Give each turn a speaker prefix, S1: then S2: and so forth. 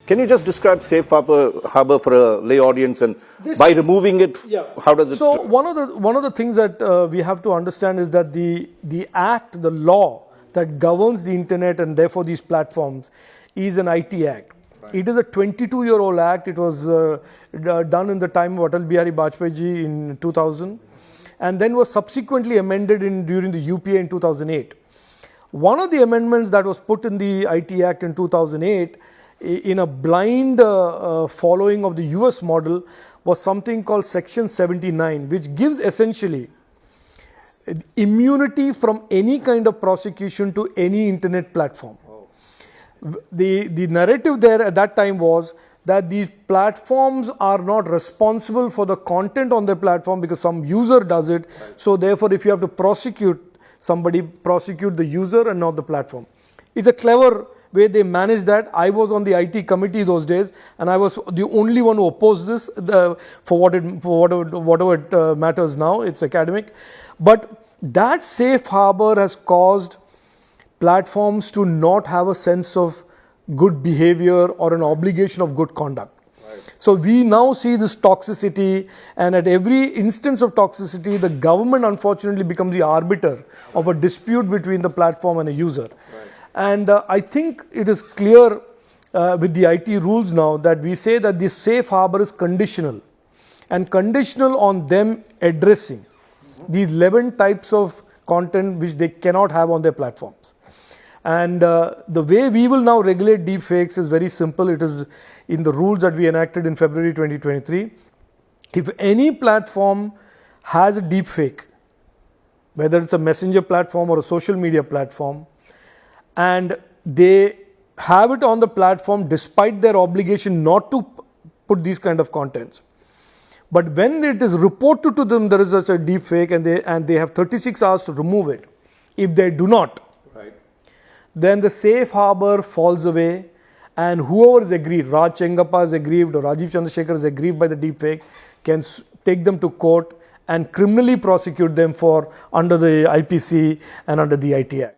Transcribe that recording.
S1: Can you just describe safe harbor for a lay audience, and by removing it, how does it?
S2: So one of the things that we have to understand is that the law that governs the internet and therefore these platforms is an IT Act. Right. It is a 22-year-old act. It was done in the time of Atal Bihari Vajpayee ji in 2000, and then was subsequently amended during the UPA in 2008. One of the amendments that was put in the IT Act in 2008, in a blind following of the US model, was something called Section 79, which gives essentially immunity from any kind of prosecution to any internet platform. The narrative there at that time was that these platforms are not responsible for the content on their platform because some user does it. Right. So therefore, if you have to prosecute somebody, prosecute the user and not the platform. It's a clever way they manage that. I was on the IT committee those days, and I was the only one who opposed this for whatever it matters now. It's academic. But that safe harbor has caused platforms to not have a sense of good behavior or an obligation of good conduct. Right. So we now see this toxicity, and at every instance of toxicity, the government unfortunately becomes the arbiter of a dispute between the platform and a user. Right. And I think it is clear with the IT rules now that we say that the safe harbor is conditional, and conditional on them addressing these 11 types of content which they cannot have on their platforms. And the way we will now regulate deepfakes is very simple. It is in the rules that we enacted in February 2023. If any platform has a deepfake, whether it's a messenger platform or a social media platform, and they have it on the platform despite their obligation not to put these kind of contents, but when it is reported to them there is such a deepfake, and they have 36 hours to remove it. If they do not, right, then the safe harbor falls away, and whoever is aggrieved, Raj Chengappa is aggrieved or Rajeev Chandrasekhar is aggrieved by the deepfake, can take them to court and criminally prosecute them under the IPC and under the IT Act.